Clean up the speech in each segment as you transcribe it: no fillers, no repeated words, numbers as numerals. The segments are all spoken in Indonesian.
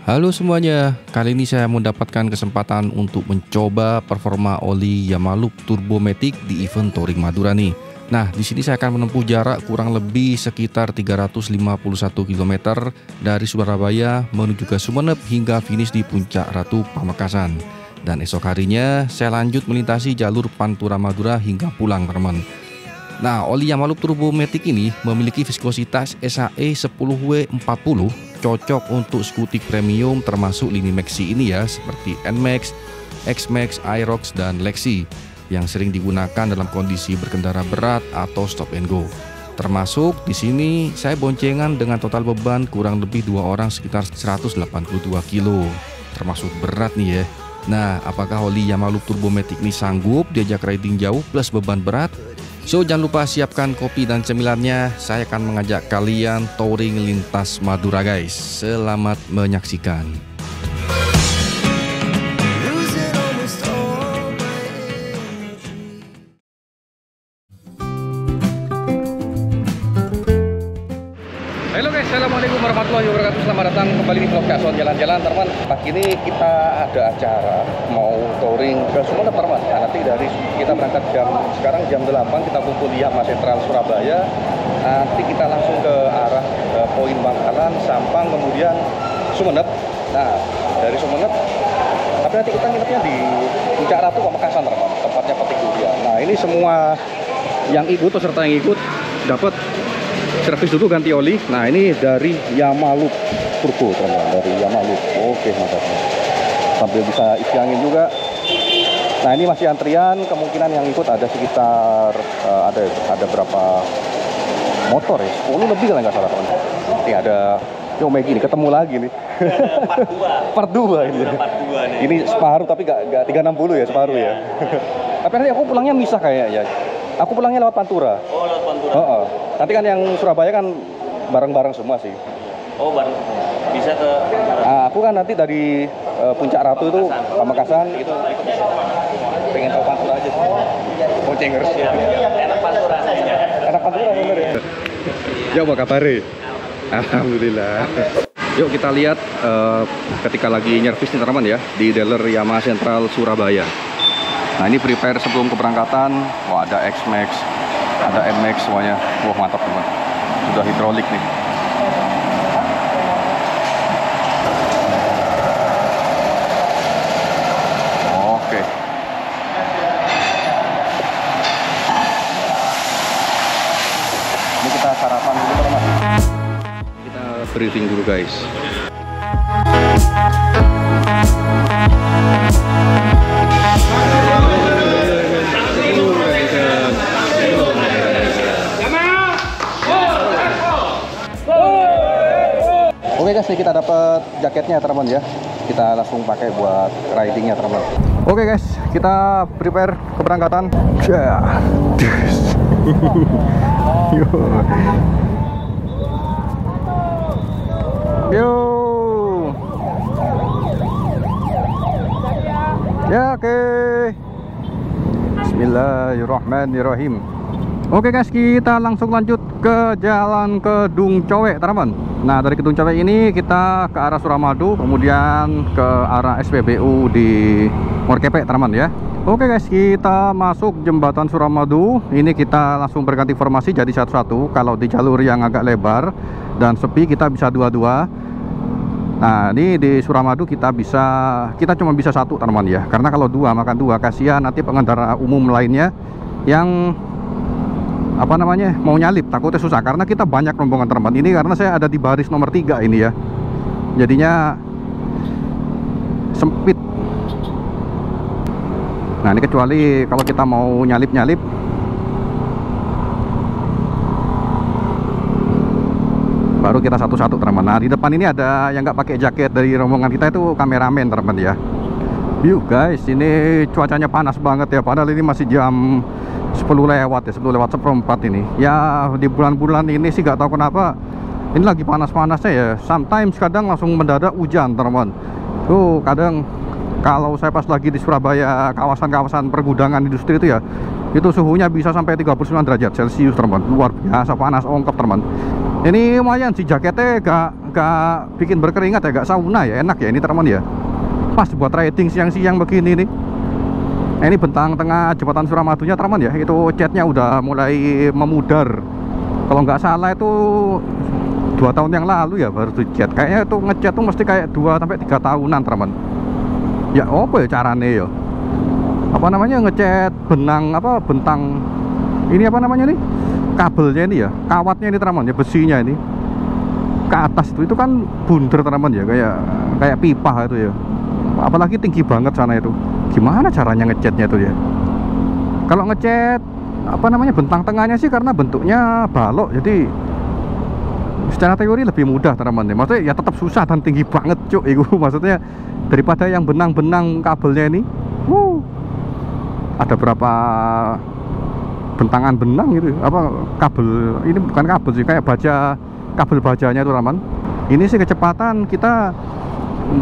Halo semuanya, kali ini saya mendapatkan kesempatan untuk mencoba performa oli Yamalup Turbomatic di event Touring Madura nih. Nah, di sini saya akan menempuh jarak kurang lebih sekitar 351 km dari Surabaya menuju ke Sumeneb hingga finish di Puncak Ratu Pamekasan. Dan esok harinya saya lanjut melintasi jalur Pantura Madura hingga pulang, teman. Nah, oli Yamalup Turbomatic ini memiliki viskositas SAE 10W40, cocok untuk skutik premium termasuk lini Maxi ini ya, seperti NMAX, X-Max, Aerox, dan Lexi yang sering digunakan dalam kondisi berkendara berat atau stop and go. Termasuk di sini saya boncengan dengan total beban kurang lebih 2 orang sekitar 182 kilo, termasuk berat nih ya. Nah, apakah oli Yamalup Turbomatic ini sanggup diajak riding jauh plus beban berat? So, jangan lupa siapkan kopi dan cemilannya. Saya akan mengajak kalian touring lintas Madura, guys. Selamat menyaksikan. Halo guys, assalamualaikum warahmatullahi wabarakatuh. Selamat datang kembali di vlog Cakson jalan-jalan, teman. Pagi ini kita ada acara mau touring ke Sumeneb, teman. Nah, nanti dari kita berangkat sekarang jam 8 kita kumpul di Yama Sentral Surabaya. Nanti kita langsung ke arah poin Bangkalan, Sampang, kemudian Sumeneb. Nah, dari Sumeneb tapi nanti kita nginepnya di Puncak Ratu Pamekasan, teman. Tempatnya petik durian. Nah, ini semua yang ikut, peserta yang ikut dapat servis dulu ganti oli. Nah, ini dari Yamalup Turbo, teman-teman, dari Yamalup. Oke, mantap. Sambil bisa isi angin juga. Nah, ini masih antrian. Kemungkinan yang ikut ada sekitar ada berapa motor ya? 10 lebih kalau nggak salah, teman. Ini ada Yo Megi nih, ketemu lagi nih. Part 2 ini. Ini separuh tapi nggak 360 ya, separuh ya. Tapi nanti aku pulangnya misah kayaknya. Aku pulangnya lewat Pantura. Oh, lewat Pantura. Nanti kan yang Surabaya kan bareng-bareng semua sih. Oh, bareng. Bisa ke Nah, aku kan nanti dari Puncak Ratu itu Pamekasan itu bisa. Pengen tahu Pantura aja sih. Bocengers. enak Pantura aslinya. Enak Pantura bener ya. Ya, apa kabar? Alhamdulillah. Yuk kita lihat ketika lagi nyervis nih, teman ya, di dealer Yama Sentral Surabaya. Nah, ini prepare sebelum keberangkatan. Wah, ada X-Max, ada NMAX semuanya. Wah, mantap, teman. Sudah hidrolik nih. Oke. Ini kita sarapan dulu, teman. Kita briefing dulu, guys. Oke guys, kita dapat jaketnya, teman ya. Kita langsung pakai buat ridingnya, teman. Oke guys, kita prepare keberangkatan. Yo. Ya, oke. Bismillahirrahmanirrahim. Oke guys, kita langsung lanjut ke jalan Kedung Cowek, teman. Nah, dari Kedung Cowek ini kita ke arah Suramadu, kemudian ke arah SPBU di Morkepe, teman ya. Oke guys, kita masuk jembatan Suramadu. Ini kita langsung berganti formasi jadi satu-satu. Kalau di jalur yang agak lebar dan sepi kita bisa dua-dua. Nah, ini di Suramadu kita cuma bisa satu, teman ya. Karena kalau dua makan dua, kasihan nanti pengendara umum lainnya yang mau nyalip, takutnya susah karena kita banyak rombongan, teman. Ini karena saya ada di baris nomor 3 ini ya, jadinya sempit. Nah, ini kecuali kalau kita mau nyalip baru kita satu-satu, teman. Nah, di depan ini ada yang nggak pakai jaket dari rombongan kita, itu kameramen, teman ya. Yuk guys, ini cuacanya panas banget ya, padahal ini masih jam 10 lewat ya, 10 lewat seperempat ini. Ya, di bulan-bulan ini sih gak tahu kenapa ini lagi panas-panasnya ya. Sometimes kadang langsung mendadak hujan, teman. Tuh, kadang kalau saya pas lagi di Surabaya, kawasan-kawasan pergudangan industri itu ya, itu suhunya bisa sampai 39 derajat Celcius, teman. Luar biasa panas ongkep, teman. Ini lumayan sih, jaketnya gak bikin berkeringat ya, gak sauna ya, enak ya ini teman ya. Pas buat riding siang-siang begini nih. Nah, ini bentang tengah jembatan Suramadunya teman ya, itu catnya udah mulai memudar. Kalau nggak salah itu 2 tahun yang lalu ya baru dicat. Kayaknya itu ngecat tuh mesti kayak 2-3 tahunan teman. Ya apa ya caranya ya? Apa namanya ngecat benang apa bentang ini apa namanya nih? Kabelnya ini ya, kawatnya ini teman ya, besinya ini ke atas itu kan bunder teman ya, kayak pipa itu ya. Apalagi tinggi banget sana itu. Gimana caranya ngecatnya tuh ya? Kalau ngecat apa namanya bentang tengahnya sih karena bentuknya balok, jadi secara teori lebih mudah teman ya. Maksudnya ya tetap susah dan tinggi banget cuk itu. Maksudnya daripada yang benang-benang kabelnya ini. Ada berapa bentangan benang gitu, apa kabel ini bukan kabel sih, kayak baja, kabel bajanya tuh teman. Ini sih kecepatan kita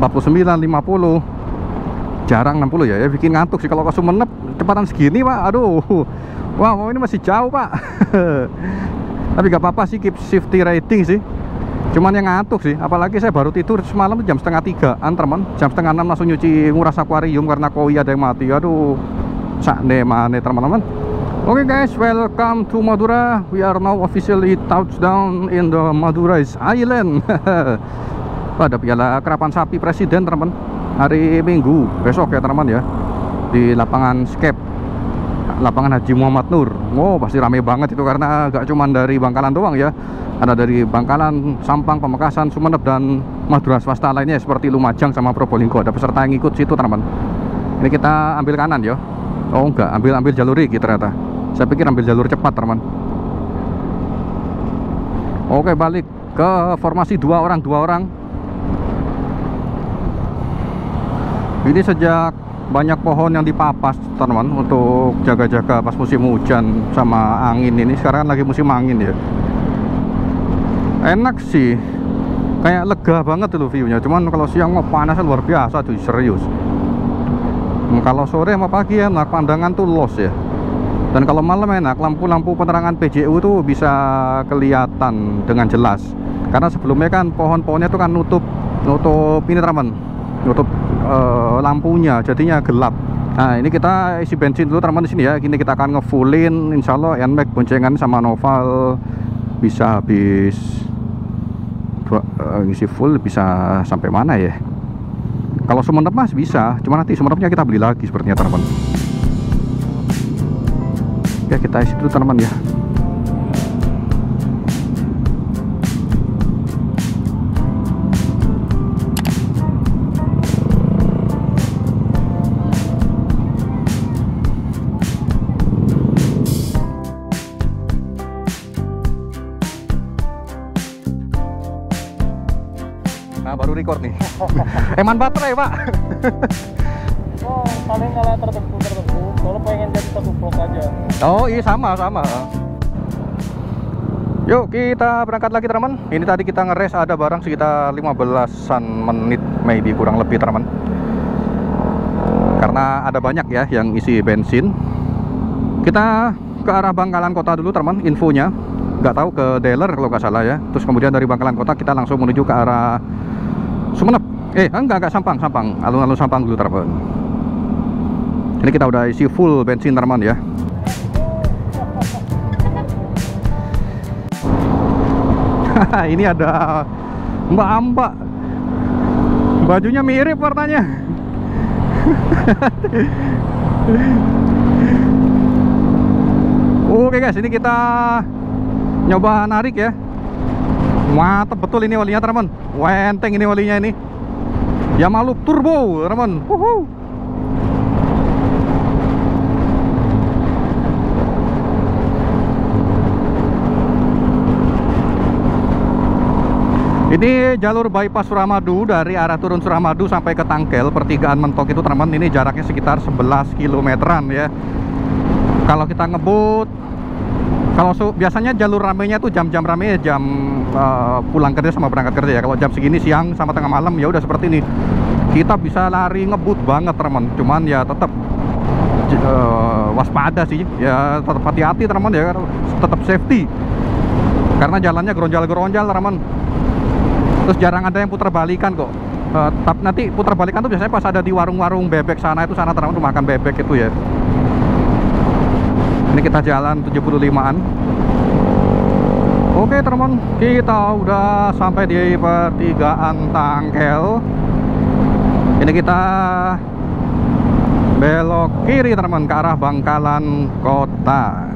49, 50, jarang 60 ya, bikin ngantuk sih kalau ke Sumenep kecepatan segini pak. Aduh, wah ini masih jauh pak. Tapi gak apa-apa sih, keep safety riding sih. Cuman yang ngantuk sih, apalagi saya baru tidur semalam jam setengah 3-an teman. Jam setengah 6 langsung nyuci nguras akuarium karena koi ada yang mati. Aduh, sakne mana teman-teman. Oke guys, welcome to Madura. We are now officially touchdown in the Madurai's Island. Pada piala kerapan sapi presiden teman, hari Minggu besok ya teman ya, di lapangan Skep, lapangan Haji Muhammad Nur. Oh pasti rame banget itu karena gak cuman dari Bangkalan doang ya, ada dari Bangkalan, Sampang, Pamekasan, Sumenep, dan Madura swasta lainnya seperti Lumajang sama Probolinggo. Ada peserta yang ikut situ teman. Ini kita ambil kanan ya. Oh enggak, ambil jalur iki ternyata. Saya pikir ambil jalur cepat teman. Oke, balik ke formasi 2 orang. Ini sejak banyak pohon yang dipapas teman untuk jaga-jaga pas musim hujan sama angin ini. Sekarang lagi musim angin ya. Enak sih, kayak lega banget tuh viewnya. Cuman kalau siang mau panasnya luar biasa tuh, serius. Kalau sore sama pagi enak, pandangan tuh los ya. Dan kalau malam enak, lampu-lampu penerangan PJU tuh bisa kelihatan dengan jelas. Karena sebelumnya kan pohon-pohonnya tuh kan nutup ini teman, nutup lampunya, jadinya gelap. Nah ini kita isi bensin dulu teman di sini ya. Gini kita akan ngefullin, insya Allah NMAX boncengan sama Noval bisa habis ngisi full bisa sampai mana ya? Kalau Sumenep mas bisa, cuma nanti Sumenepnya kita beli lagi sepertinya teman. Ya kita isi dulu teman ya. Nah baru record nih. Eman baterai pak. Oh paling kalau tertentu kalau pengen jadi satu vlog aja. Oh iya sama. Yuk kita berangkat lagi teman. Ini tadi kita ngeres ada barang sekitar 15-an menit maybe, kurang lebih teman. Karena ada banyak ya yang isi bensin. Kita ke arah Bangkalan Kota dulu teman, infonya. Nggak tahu ke Dealer kalau nggak salah ya. Terus kemudian dari Bangkalan Kota kita langsung menuju ke arah Sumenep. Enggak Sampang. Alun-alun Sampang dulu teman. Ini kita udah isi full bensin teman ya. Ini ada mbak-mbak, bajunya mirip warnanya. Oke guys, ini kita nyoba narik ya. Mantap betul ini olinya teman. Wenteng ini olinya ini. Yamaha Loop Turbo teman. Ini jalur bypass Suramadu, dari arah turun Suramadu sampai ke Tangkel pertigaan Mentok itu teman. Ini jaraknya sekitar 11 kilometeran ya. Kalau kita ngebut, kalau biasanya jalur ramenya tuh jam-jam rame, jam pulang kerja sama berangkat kerja ya. Kalau jam segini siang sama tengah malam ya udah seperti ini. Kita bisa lari ngebut banget teman. Cuman ya tetap waspada sih ya, tetap hati-hati teman ya, tetap safety. karena jalannya geronjal-geronjal teman. Terus jarang ada yang putar balikan kok. Tapi nanti putar balikan tuh biasanya pas ada di warung-warung bebek sana teman tuh makan bebek itu ya. Ini kita jalan 75-an. Oke teman, kita udah sampai di pertigaan Tangkel. Ini kita belok kiri teman ke arah Bangkalan Kota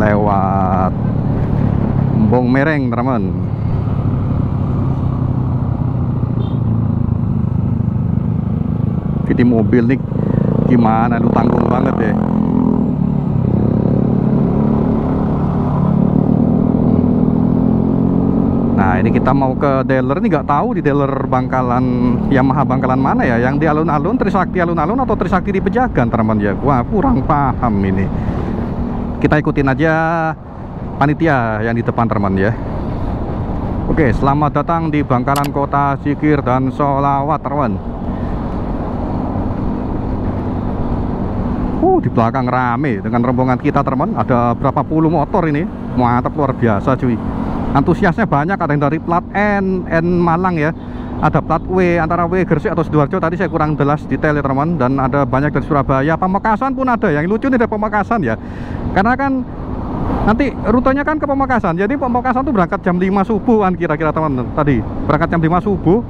lewat Embong Mereng teman. Di mobil nih gimana, lu tanggung banget ya. Nah ini kita mau ke dealer, ini nggak tahu di dealer Bangkalan Yamaha Bangkalan mana ya, yang di alun-alun, Trisakti alun-alun atau Trisakti di Pejagan teman ya. Wah kurang paham ini. Kita ikutin aja panitia yang di depan teman ya. Oke, selamat datang di Bangkalan Kota, zikir dan sholawat teman. Di belakang rame dengan rombongan kita teman. Ada berapa puluh motor ini, mantap luar biasa cuy. Antusiasnya banyak, ada yang dari plat N Malang ya, ada plat W antara W Gresik atau Sidoarjo, tadi saya kurang jelas detail ya teman. Dan ada banyak dari Surabaya, Pamekasan pun ada. Yang lucu nih dari Pamekasan ya, karena kan nanti rutenya kan ke Pamekasan. Jadi Pamekasan tuh berangkat jam 5 subuhan kira-kira teman. Tadi berangkat jam 5 subuh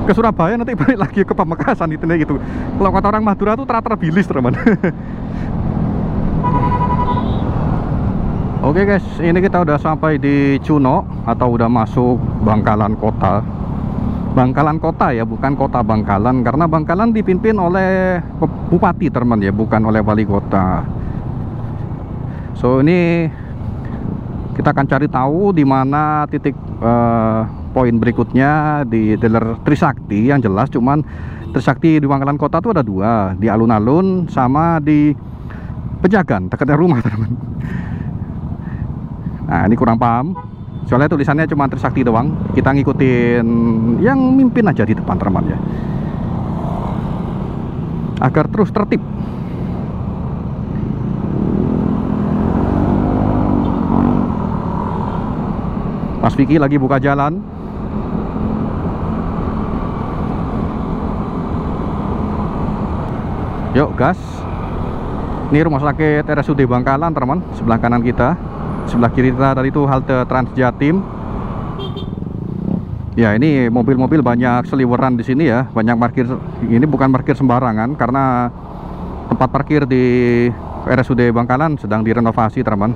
ke Surabaya, nanti balik lagi ke Pamekasan itu nih gitu. Kalau kata orang Madura tuh terbilis teman. Oke guys, ini kita udah sampai di Cuno atau udah masuk Bangkalan Kota. Bangkalan Kota ya, bukan Kota Bangkalan, karena Bangkalan dipimpin oleh bupati teman ya, bukan oleh wali kota. So ini kita akan cari tahu di mana titik poin berikutnya di dealer Trisakti. Yang jelas cuman Trisakti di Bangkalan Kota tuh ada dua, di alun-alun sama di Pejagan, dekatnya rumah teman. Nah ini kurang paham, soalnya tulisannya cuma Trisakti doang. Kita ngikutin yang mimpin aja di depan teman ya, agar terus tertib. Mas Vicky lagi buka jalan. Yuk gas. Ini rumah sakit RSUD Bangkalan teman, sebelah kanan kita. Sebelah kiri kita tadi itu halte Trans Jatim. Ya ini mobil-mobil banyak seliweran di sini ya, banyak parkir. Ini bukan parkir sembarangan karena tempat parkir di RSUD Bangkalan sedang direnovasi teman.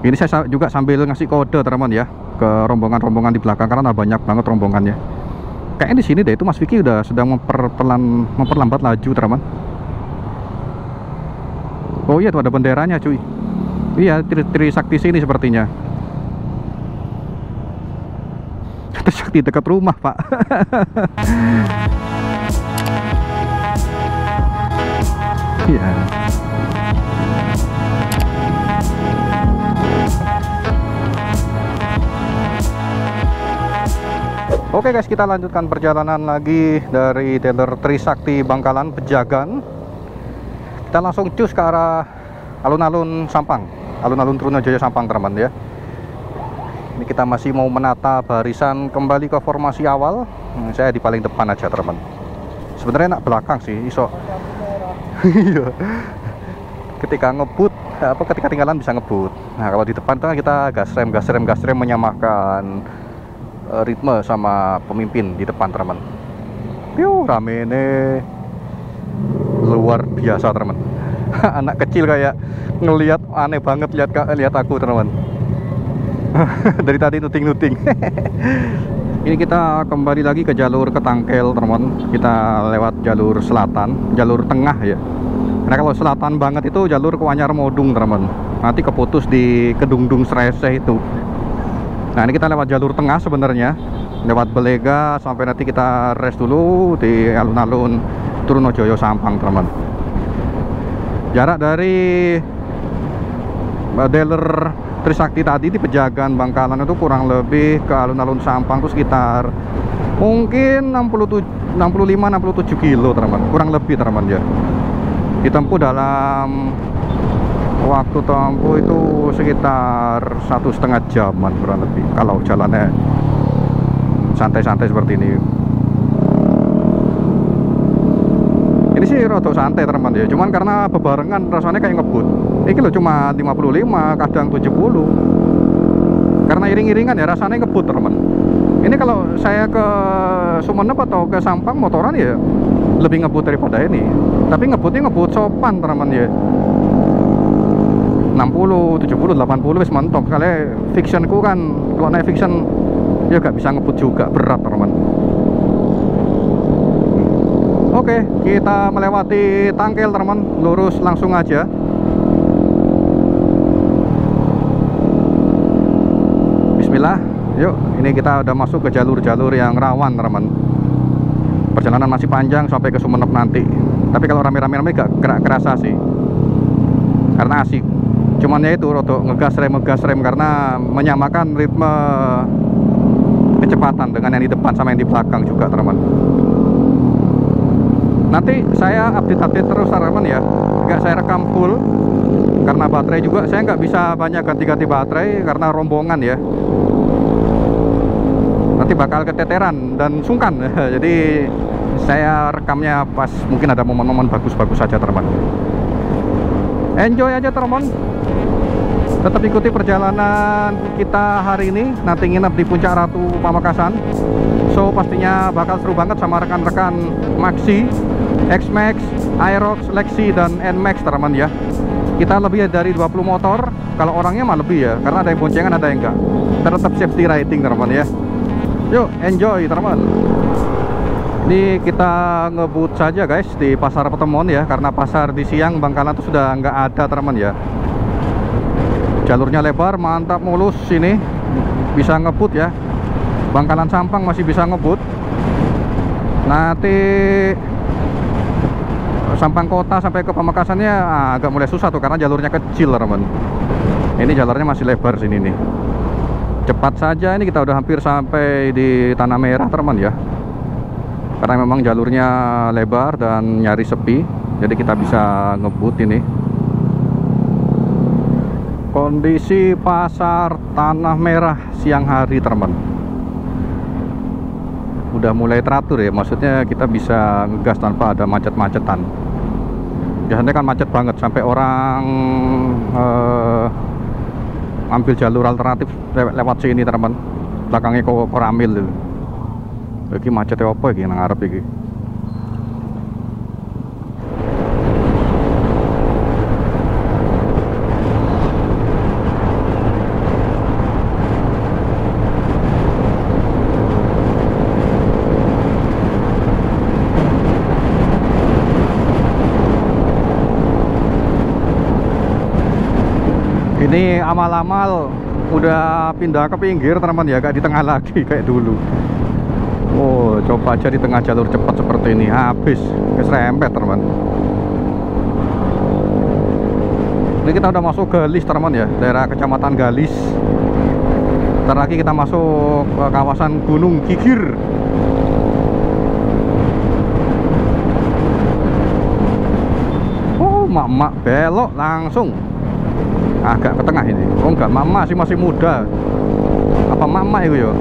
Ini saya juga sambil ngasih kode teman ya ke rombongan-rombongan di belakang karena banyak banget rombongannya. Kayaknya di sini deh itu Mas Vicky udah sedang memperlambat laju teman. Oh iya tuh ada benderanya cuy. Iya, Trisakti sini sepertinya. Trisakti dekat rumah pak. Iya. Oke guys, kita lanjutkan perjalanan lagi dari dealer Trisakti Bangkalan Pejagan. Kita langsung cus ke arah alun-alun Sampang, alun-alun Trunajaya Sampang teman ya. Ini kita masih mau menata barisan kembali ke formasi awal. Saya di paling depan aja teman. Sebenarnya enak belakang sih, iso. Ketika ngebut, ketika tinggalan bisa ngebut. Nah kalau di depan tuh kita gas rem menyamakan ritme sama pemimpin di depan teman. Piu rame nih. Luar biasa teman. Anak kecil kayak ngelihat aneh banget lihat aku teman. Dari tadi nuting. Ini kita kembali lagi ke jalur ke Tangkel teman. Kita lewat jalur selatan, jalur tengah ya. Karena kalau selatan banget itu jalur ke Wanyarmodung teman. Nanti keputus di Kedungdung Sreseh itu. Nah ini kita lewat jalur tengah sebenarnya, lewat Belega sampai nanti kita rest dulu di alun-alun Trunojoyo Sampang teman. Jarak dari dealer Trisakti tadi di Pejagan Bangkalan itu kurang lebih ke alun-alun Sampang itu sekitar mungkin 65-67 kilo teman, kurang lebih teman ya. Ditempuh dalam waktu tempuh itu sekitar 1,5 jaman kurang lebih kalau jalannya santai-santai seperti ini. Ini sih rada santai teman ya, cuman karena bebarengan rasanya kayak ngebut. Ini loh cuma 55, kadang 70. Karena iring-iringan ya rasanya ngebut teman. Ini kalau saya ke Sumenep atau ke Sampang motoran ya lebih ngebut daripada ini. Tapi ngebutnya ngebut sopan teman ya. 60, 70, 80 wis mentok. Kali fictionku kan kalau naik fiction ya gak bisa ngebut juga, berat teman. Oke, kita melewati Tangkel teman, lurus langsung aja. Bismillah, yuk. Ini kita udah masuk ke jalur-jalur yang rawan teman. Perjalanan masih panjang sampai ke Sumenep nanti. Tapi kalau rame-rame gak kerasa sih, karena asik. Cuman ya itu rodo ngegas rem karena menyamakan ritme kecepatan dengan yang di depan sama yang di belakang juga teman. Nanti saya update terus teman ya, nggak saya rekam full karena baterai juga saya nggak bisa banyak ganti-ganti baterai karena rombongan ya, nanti bakal keteteran dan sungkan. Jadi saya rekamnya pas mungkin ada momen-momen bagus-bagus saja teman. Enjoy aja teman, tetap ikuti perjalanan kita hari ini. Nanti nginep di Puncak Ratu Pamekasan, so pastinya bakal seru banget sama rekan-rekan Maxi, X-Max, Aerox, Lexi, dan N-Max teman ya. Kita lebih dari 20 motor, kalau orangnya mah lebih ya, karena ada yang boncengan ada yang enggak. Tetap safety riding teman ya. Yuk enjoy teman. Ini kita ngebut saja guys di Pasar Petemon ya, karena pasar di siang Bangkalan itu sudah nggak ada teman ya. Jalurnya lebar, mantap, mulus, sini bisa ngebut ya. Bangkalan Sampang masih bisa ngebut. Nanti Sampang Kota sampai ke Pamekasannya agak mulai susah tuh karena jalurnya kecil teman. Ini jalurnya masih lebar sini nih. Cepat saja, ini kita udah hampir sampai di Tanah Merah teman ya. Karena memang jalurnya lebar dan nyari sepi, jadi kita bisa ngebut ini. Kondisi pasar Tanah Merah siang hari teman, udah mulai teratur ya, maksudnya kita bisa ngegas tanpa ada macet-macetan. Biasanya kan macet banget sampai orang ambil jalur alternatif lewat sini teman, belakangnya Koramil tuh. Iki macetnya apa iki nang ngarep iki? Ini amal-amal udah pindah ke pinggir teman ya, gak di tengah lagi kayak dulu. Oh, coba aja di tengah jalur cepat seperti ini, habis keserempet teman. Ini kita udah masuk ke Galis teman ya, daerah Kecamatan Galis. Ntar lagi kita masuk ke kawasan Gunung Gigir. Oh, mak-mak belok langsung agak ke tengah ini. Oh enggak, mama masih muda. Apa mama itu ya?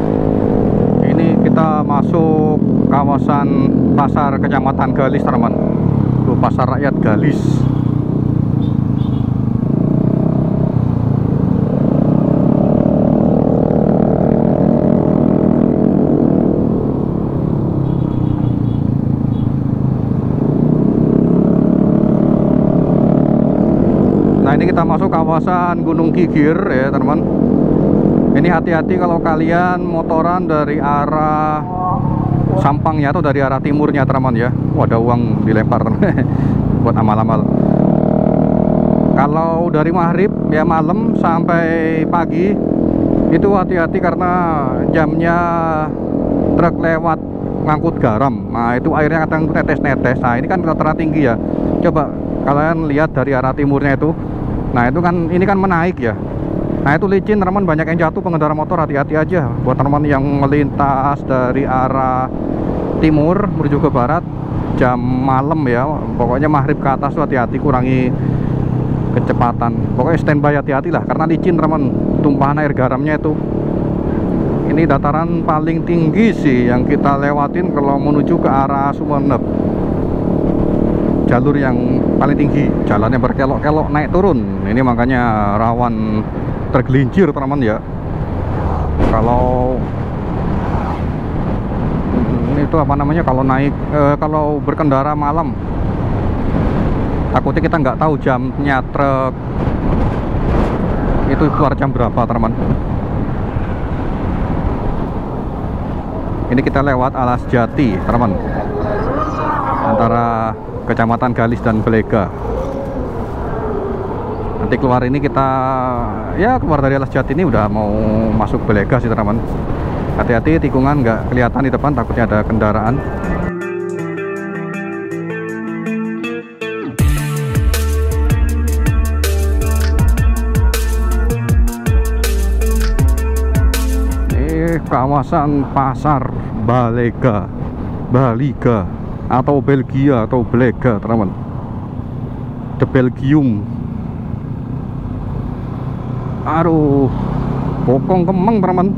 Ini kita masuk kawasan pasar Kecamatan Galis teman. Tuh, pasar rakyat Galis. Nah, ini kita masuk kawasan Gunung Gigir ya teman. Ini hati-hati kalau kalian motoran dari arah Sampangnya atau dari arah timurnya teman ya. Ada uang dilempar buat amal-amal. Kalau dari maghrib ya malam sampai pagi itu hati-hati karena jamnya truk lewat ngangkut garam. Nah itu airnya kadang netes-netes. Nah ini kan rata-rata tinggi ya. Coba kalian lihat dari arah timurnya itu. Nah itu kan ini kan menaik ya. Nah itu licin teman, banyak yang jatuh. Pengendara motor hati-hati aja. Buat teman yang melintas dari arah timur menuju ke barat jam malam ya, pokoknya maghrib ke atas tuh hati-hati, kurangi kecepatan. Pokoknya standby, hati-hati lah karena licin teman, tumpahan air garamnya itu. Ini dataran paling tinggi sih yang kita lewatin kalau menuju ke arah Sumeneb. Jalur yang paling tinggi, jalannya berkelok-kelok naik turun. Ini makanya rawan tergelincir teman ya. Kalau itu apa namanya, kalau naik kalau berkendara malam, takutnya kita nggak tahu jamnya truk itu keluar jam berapa teman. Ini kita lewat Alas Jati teman, antara Kecamatan Galis dan Belega. Nanti keluar ini kita, ya keluar dari Alas Jati ini udah mau masuk Belega sih teman. Hati-hati tikungan nggak kelihatan di depan, takutnya ada kendaraan. Ini kawasan Pasar Baliga atau Belgia atau Belega teman. The Belgium. Aduh, bokong kemeng teman.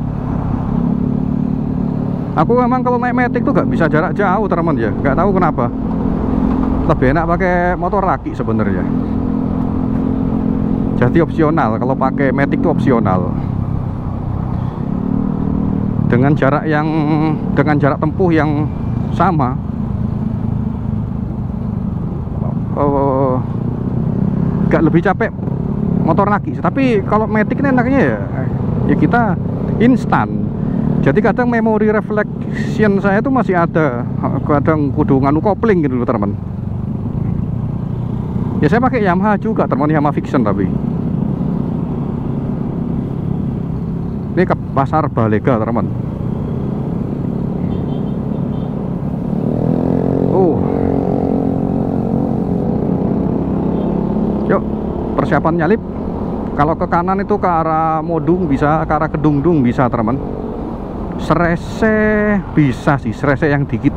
Aku memang kalau naik Matic tuh gak bisa jarak jauh teman ya, nggak tahu kenapa. Lebih enak pakai motor laki sebenarnya. Jadi opsional, kalau pakai Matic itu opsional. Dengan jarak tempuh yang sama. Gak lebih capek motor laki, tapi kalau Matic ini enaknya ya kita instan. Jadi kadang memori reflection saya itu masih ada, kadang kudu nganu kopling gitu teman. Ya saya pakai Yamaha juga teman, Yamaha Fiction tapi. Ini ke Pasar Balega teman. Yuk, persiapan nyalip. Kalau ke kanan itu ke arah Modung bisa, ke arah Kedungdung bisa teman. Serese bisa sih, serese yang dikit.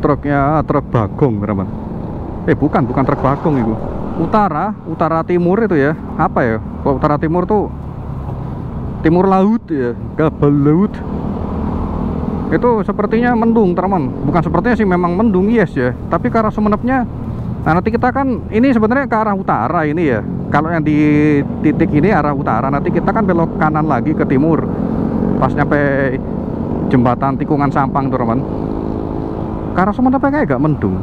Truknya truk Bagong teman. Bukan truk Bagong itu. Utara timur itu ya. Apa ya? Kalau utara timur tuh timur laut ya, kabel laut. Itu sepertinya mendung teman. Bukan sepertinya sih, memang mendung yes ya. Tapi ke arah Sumenebnya, nah nanti kita kan ini sebenarnya ke arah utara ini ya. Kalau yang di titik ini arah utara, nanti kita kan belok kanan lagi ke timur. Pas nyampe jembatan tikungan Sampang tuh teman. Ke arah Sumeneb kayak gak mendung.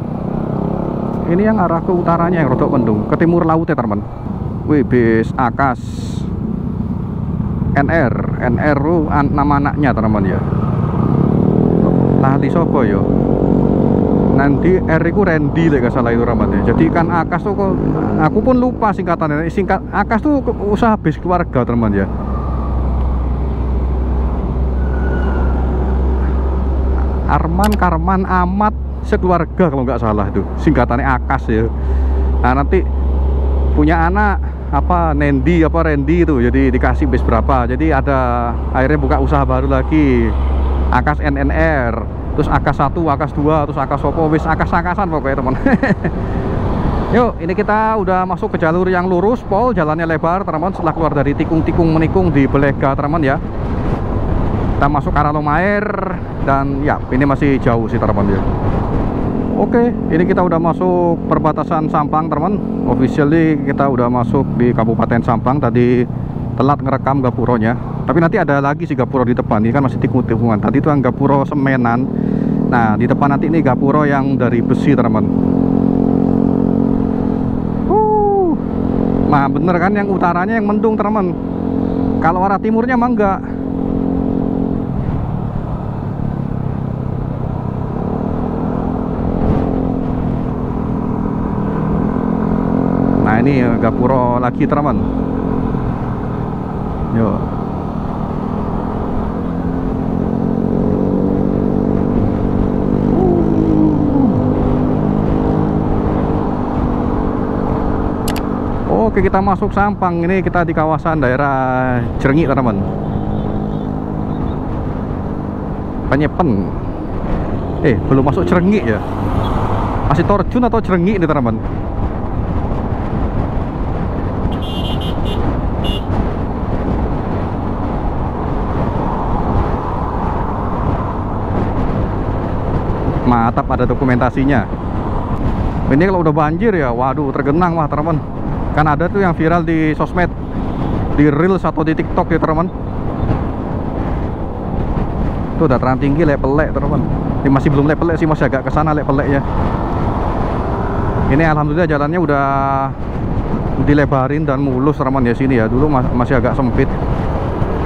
Ini yang arah ke utaranya yang rodok mendung. Ke timur laut ya teman. Wih, bis Akas NR nama anaknya teman ya. Lali sopo yo. Nanti R itu Randy lah gak salah itu rambutnya. Jadi kan Akas tuh aku pun lupa singkatannya. Akas tuh usaha bis keluarga teman ya. Karman Amat sekeluarga kalau nggak salah itu singkatannya Akas ya. Nah nanti punya anak apa Randy itu, jadi dikasih bis berapa. Jadi ada akhirnya buka usaha baru lagi, Akas NNR. Terus Akas 1, Akas 2, terus Akas Sopo, wis Akas-akasan pokoknya teman. Yuk, ini kita udah masuk ke jalur yang lurus, Pol, jalannya lebar teman. Setelah keluar dari tikung-tikung menikung di Belega teman ya. Kita masuk arah Lomair dan ya, ini masih jauh sih teman ya. Oke, ini kita udah masuk perbatasan Sampang teman. Officially kita udah masuk di Kabupaten Sampang. Tadi telat ngerekam gapuronya, tapi nanti ada lagi sih gapuro di depan. Ini kan masih tikung-tikungan. Tadi itu yang gapuro semenan. Nah di depan nanti ini gapuro yang dari besi teman. Nah bener kan, yang utaranya yang mendung teman. Kalau arah timurnya mah enggak. Nah ini gapuro lagi teman. Yo. Oke, kita masuk Sampang. Ini kita di kawasan daerah Jrengik teman. Penyepen. Belum masuk Jrengik ya. Masih Torjun atau Jrenggi nih teman-teman. Mantap, ada dokumentasinya. Ini kalau udah banjir ya, waduh tergenang wah teman-teman. Kan ada tuh yang viral di sosmed, di Reels atau di TikTok ya teman-teman. Tuh dataran tinggi lepelek teman-teman. Ini masih belum lepelek sih, masih agak kesana lepeleknya. Ini alhamdulillah jalannya udah dilebarin dan mulus teman-teman ya sini ya. Dulu masih agak sempit.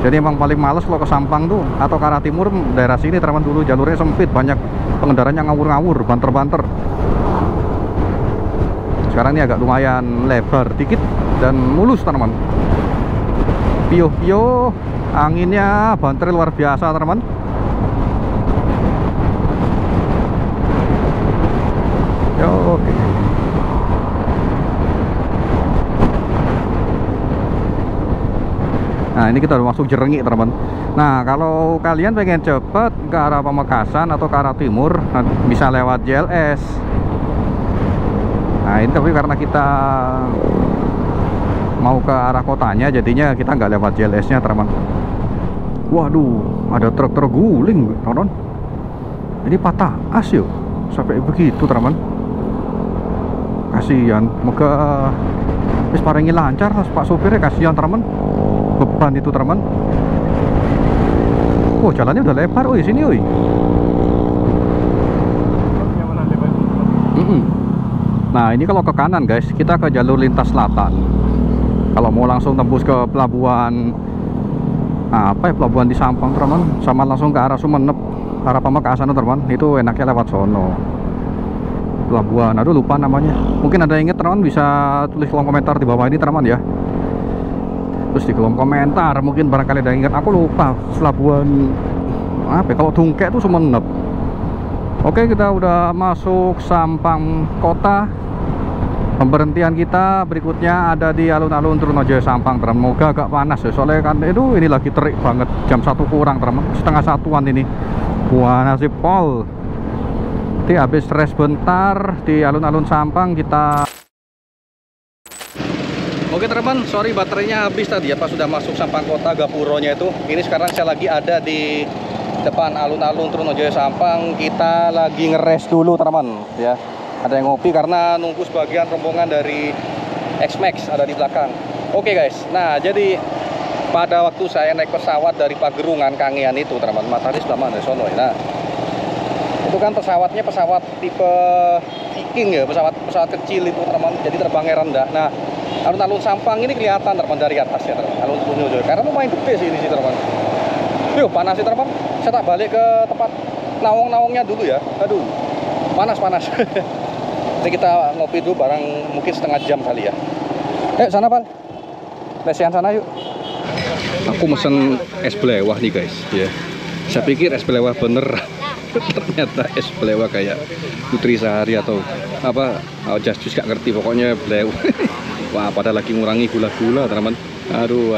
Jadi emang paling males kalau ke Sampang tuh atau ke arah timur daerah sini teman-teman, dulu jalurnya sempit, banyak pengendaranya ngawur-ngawur, banter-banter. Sekarang ini agak lumayan lebar dikit dan mulus teman-teman. Piuh-piuh, anginnya banter luar biasa teman-teman. Yo, oke. Nah ini kita udah masuk Jrenggi teman-teman. Nah kalau kalian pengen cepet ke arah Pamekasan atau ke arah timur, bisa lewat JLS. Nah ini tapi karena kita mau ke arah kotanya, jadinya kita nggak lewat JLS nya teman-teman. Waduh, ada truk terguling teman-teman. Ini patah as yuk, sampai begitu teman-teman. Kasihan, moga wis paringi lancar Pak sopirnya, kasihan teman-teman. Beban itu teman-teman. Oh jalannya udah lebar, oi sini oi. Nah ini kalau ke kanan guys, kita ke jalur lintas selatan. Kalau mau langsung tembus ke pelabuhan apa ya, pelabuhan di Sampang teman-teman, sama langsung ke arah Sumenep, arah Pamekasan teman-teman, itu enaknya lewat sono. Pelabuhan, aduh lupa namanya. Mungkin ada yang inget teman-teman, bisa tulis kolom komentar di bawah ini teman-teman ya. Terus di kolom komentar mungkin barangkali ada yang ingat, aku lupa pelabuhan apa ya, kalau Dungkek itu Sumenep. Oke, kita udah masuk Sampang kota. Pemberhentian kita berikutnya ada di alun-alun Trunojoyo Sampang teman. Moga agak panas ya, soalnya kan itu ini lagi terik banget, jam 1 kurang teman, setengah satuan ini. Wah nasib pol. Nanti habis rest bentar di alun-alun Sampang kita. Oke teman, sorry baterainya habis tadi ya pas sudah masuk Sampang kota Gapuronya itu. Ini sekarang saya lagi ada di depan alun-alun Trunojoyo Sampang. Kita lagi ngeres dulu teman ya. Ada yang ngopi karena nunggu sebagian rombongan dari X-Max ada di belakang. Oke guys, nah jadi pada waktu saya naik pesawat dari Pagerungan Kangean itu teman, matahari sebelah mana sono ya. Nah itu kan pesawatnya pesawat tipe Viking ya, pesawat kecil itu teman, jadi terbangnya rendah. Nah alun-alun Sampang ini kelihatan teman dari atas ya teman, alun Trunojoyo, karena lumayan gede sih ini sih teman. Yuk panas sih teman, saya tak balik ke tempat naung-naungnya dulu ya. Aduh panas. Jadi kita ngopi dulu bareng, mungkin setengah jam kali ya. Sana Pal, lesehan sana yuk. Aku mesen es belewah nih guys ya. Saya pikir es belewah bener, ternyata es belewah kayak Nutrisari atau apa, Just Juice, gak ngerti pokoknya belewah. Wah pada lagi ngurangi gula-gula teman. Aduh.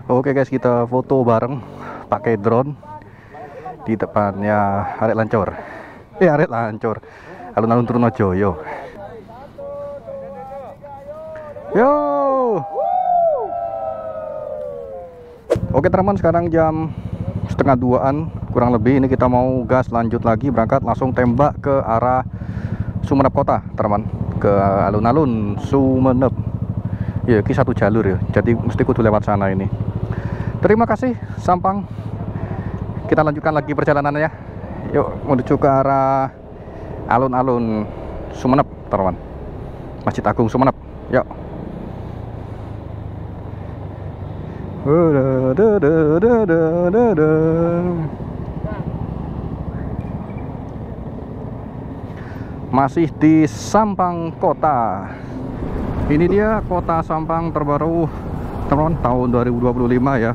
Oke guys, kita foto bareng pakai drone di depannya Arek Lancor. Arek Lancor, alun-alun Trunojoyo. Yo. Oke teman, sekarang jam setengah 2-an kurang lebih. Ini kita mau gas lanjut lagi, berangkat langsung tembak ke arah Sumenep kota teman, ke alun-alun Sumenep. Ya, ini satu jalur ya, jadi mesti kudu lewat sana ini. Terima kasih Sampang. Kita lanjutkan lagi perjalanannya. Yuk menuju ke arah alun-alun Sumenep teman, Masjid Agung Sumenep. Yuk. Masih di Sampang kota. Ini dia kota Sampang terbaru teman, tahun 2025 ya.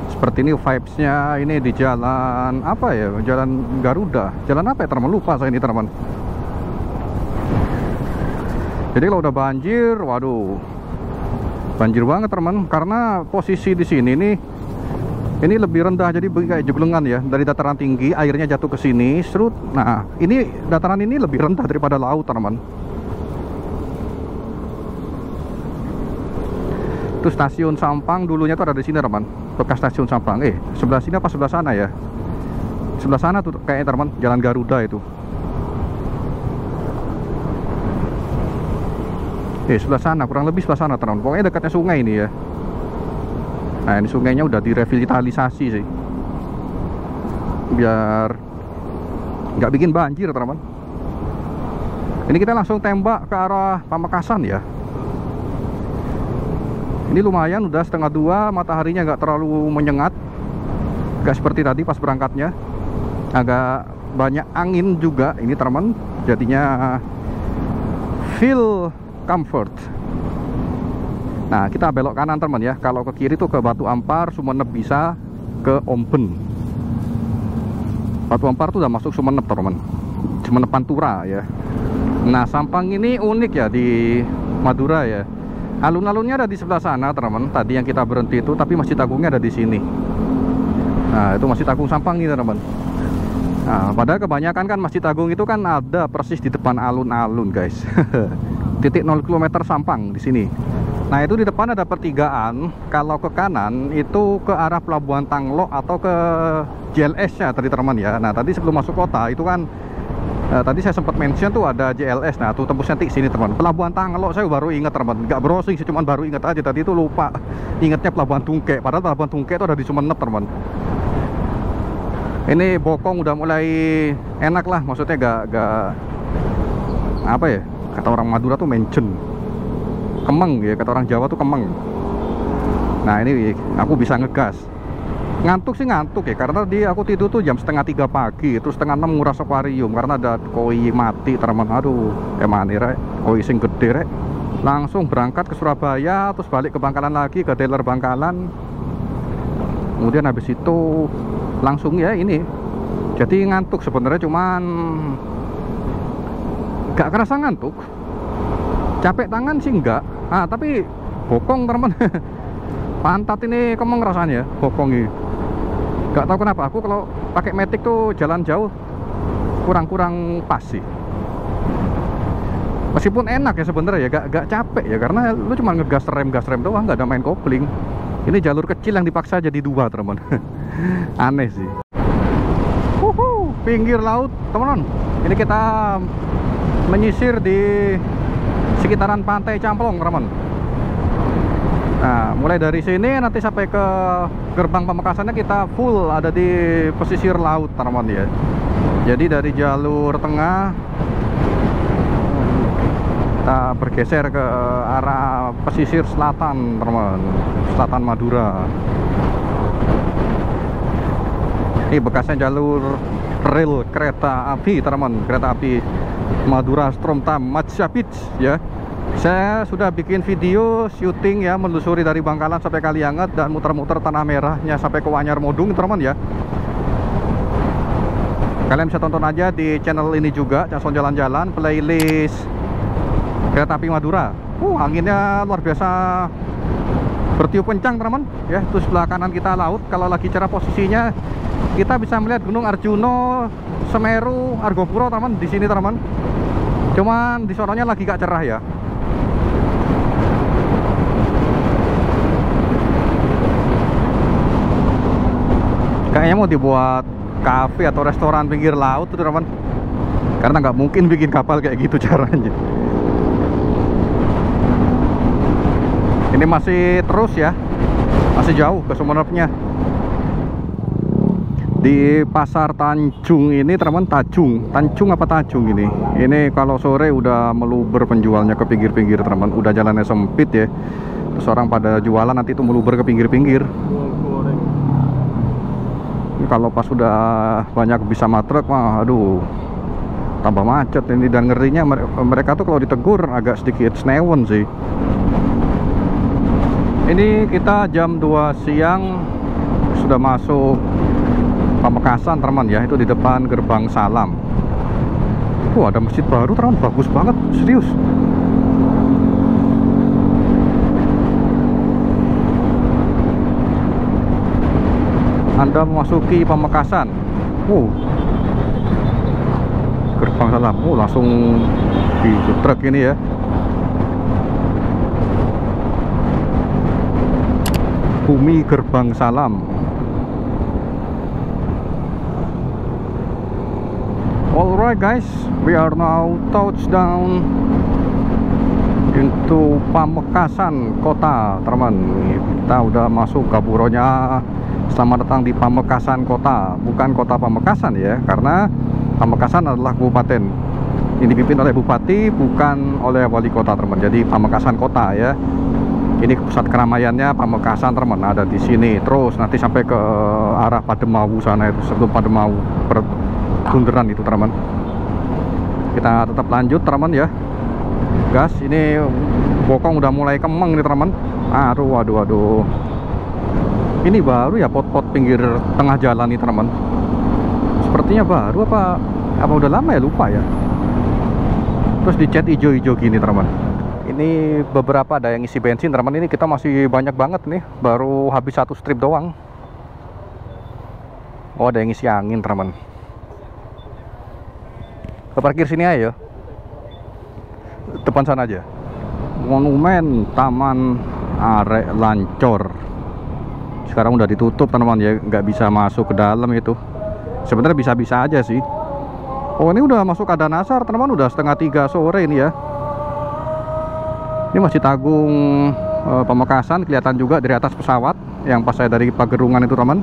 Seperti ini vibes-nya. Ini di jalan apa ya, jalan Garuda, jalan apa ya teman, lupa saya ini teman. Jadi kalau udah banjir, waduh banjir banget teman, karena posisi di sini nih Ini lebih rendah, jadi kayak jeglungan ya. Dari dataran tinggi airnya jatuh ke sini, serut. Nah, ini dataran ini lebih rendah daripada laut, teman. Itu stasiun Sampang dulunya tuh ada di sini, teman. Bekas stasiun Sampang. Sebelah sini apa sebelah sana ya? Sebelah sana tuh kayaknya, teman. Jalan Garuda itu. Sebelah sana, kurang lebih sebelah sana, teman. Pokoknya dekatnya sungai ini ya. Nah, ini sungainya udah direvitalisasi sih, biar nggak bikin banjir, teman. Ini kita langsung tembak ke arah Pamekasan ya. Ini lumayan, udah 1:30, mataharinya nggak terlalu menyengat, nggak seperti tadi pas berangkatnya. Agak banyak angin juga ini, teman. Jadinya feel comfort. Nah, kita belok kanan, teman ya. Kalau ke kiri tuh ke Batu Ampar, Sumeneb bisa, ke Omben. Batu Ampar tuh udah masuk Sumeneb, teman. Sumeneb Pantura ya. Nah, Sampang ini unik ya di Madura ya. Alun-alunnya ada di sebelah sana, teman. Tadi yang kita berhenti itu, tapi Masjid Agungnya ada di sini. Nah, itu Masjid Agung Sampang ini, teman. Nah, padahal kebanyakan kan Masjid Agung itu kan ada persis di depan alun-alun, guys. Titik 0 km Sampang di sini. Nah, itu di depan ada pertigaan. Kalau ke kanan itu ke arah Pelabuhan Tanglo atau ke JLS nya tadi, teman ya. Nah, tadi sebelum masuk kota itu kan tadi saya sempat mention tuh ada JLS. Nah, tuh tembusnya di sini, teman. Pelabuhan Tanglo saya baru ingat, teman. Nggak browsing sih, cuman baru ingat aja. Tadi itu lupa ingatnya Pelabuhan Tungke. Padahal Pelabuhan Tungke itu ada di Sumeneb, teman. Ini bokong udah mulai enak lah, maksudnya gak apa ya, kata orang Madura tuh menjen, kemeng ya, kata orang Jawa tuh kemeng. Nah, ini aku bisa ngegas. Ngantuk sih ngantuk ya, karena aku tidur tuh jam 2:30 pagi, terus 5:30 nguras akuarium karena ada koi mati, teman. Aduh, emang rek, koi sing gede rek. Langsung berangkat ke Surabaya, terus balik ke Bangkalan lagi, ke dealer Bangkalan. Kemudian habis itu langsung ya ini. Jadi ngantuk sebenarnya, cuman gak kerasa ngantuk. Capek tangan sih enggak. Tapi bokong, teman. Pantat ini kemeng rasanya, bokong ini. Gak tahu kenapa aku kalau pakai Matic tuh jalan jauh kurang pas sih. Meskipun enak ya sebenarnya ya, gak capek ya, karena lu cuma ngegas rem doang, nggak ada main kopling. Ini jalur kecil yang dipaksa jadi 2, teman. Aneh sih. Pinggir laut, teman. Ini kita menyisir di sekitaran Pantai Camplong, teman. Nah, mulai dari sini nanti sampai ke gerbang Pamekasannya kita full ada di pesisir laut, teman ya. Jadi dari jalur tengah kita bergeser ke arah pesisir selatan, teman. Selatan Madura. Ini bekasnya jalur rel kereta api, teman. Kereta api Madura Stromtam Majapahit ya. Saya sudah bikin video syuting ya, menelusuri dari Bangkalan sampai Kalianget dan muter-muter Tanah Merahnya sampai ke Wanyar Modung, teman ya. Kalian bisa tonton aja di channel ini juga, Jason Jalan-Jalan, playlist Kereta Api Madura. Anginnya luar biasa bertiup kencang, teman ya. Terus sebelah kanan kita laut. Kalau lagi cerah posisinya kita bisa melihat Gunung Arjuno, Semeru, Argopuro, teman, di sini, teman. Cuman di sononya lagi gak cerah ya. Kayaknya mau dibuat kafe atau restoran pinggir laut tuh, teman. Karena nggak mungkin bikin kapal kayak gitu caranya. Ini masih terus ya, masih jauh ke Sumenebnya. Di Pasar Tanjung ini, teman, Tanjung apa Tanjung ini? Ini kalau sore udah meluber penjualnya ke pinggir-pinggir, teman. Udah jalannya sempit ya. Terus orang pada jualan nanti itu meluber ke pinggir-pinggir. Kalau pas sudah banyak bisa matrek, mah aduh, tambah macet ini. Dan ngerinya mereka tuh kalau ditegur agak sedikit senewen sih. Ini kita jam 2 siang sudah masuk Pamekasan, teman ya. Itu di depan gerbang Salam. Ada masjid baru, teman, bagus banget, serius. Anda memasuki Pamekasan. Gerbang Salam. Langsung di truk ini ya. Bumi Gerbang Salam. Alright guys, we are now touchdown into Pamekasan kota, teman. Kita udah masuk ke buronya. Selamat datang di Pamekasan kota, bukan kota Pamekasan ya, karena Pamekasan adalah kabupaten. Ini dipimpin oleh bupati, bukan oleh wali kota, teman. Jadi Pamekasan kota ya. Ini pusat keramaiannya Pamekasan, teman. Ada di sini. Terus nanti sampai ke arah Pademau sana itu, sebelum Pademau bunderan itu, teman. Kita tetap lanjut, teman ya. Gas, ini bokong udah mulai kemeng nih, teman. Aduh. Ini baru ya pot-pot pinggir tengah jalan nih, teman. Sepertinya baru apa udah lama ya, lupa ya. Terus dicat hijau-hijau gini, teman. Ini beberapa ada yang isi bensin, teman. Ini kita masih banyak banget nih, baru habis 1 strip doang. Oh, ada yang isi angin, teman. Ke parkir sini aja ya. Depan sana aja. Monumen Taman Arek Lancor. Sekarang udah ditutup, teman-teman ya, nggak bisa masuk ke dalam itu. Sebenarnya bisa-bisa aja sih. Oh, ini udah masuk keadaan asar, teman-teman. Udah 2:30 sore ini ya. Ini Masjid Agung Pamekasan, kelihatan juga dari atas pesawat yang pas saya dari Pagerungan itu, teman.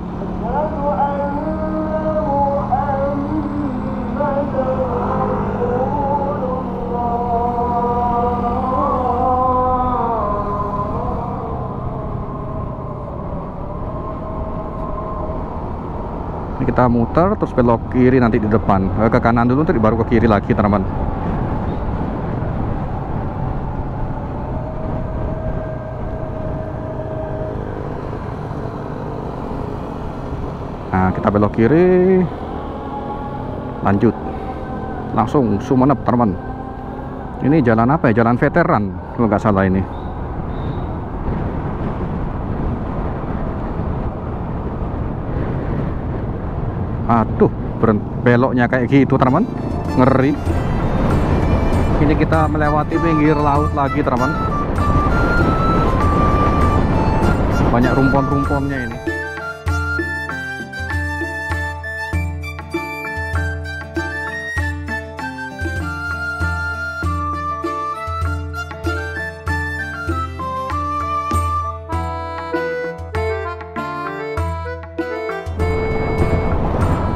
Ini kita muter terus belok kiri nanti di depan, ke kanan dulu nanti baru ke kiri lagi, teman. Nah, kita belok kiri, lanjut langsung Sumeneb, teman. Ini jalan apa ya? Jalan veteran kalau nggak salah ini. Aduh, beloknya kayak gitu, teman. Ngeri. Ini kita melewati pinggir laut lagi, teman. Banyak rumpon-rumponnya ini.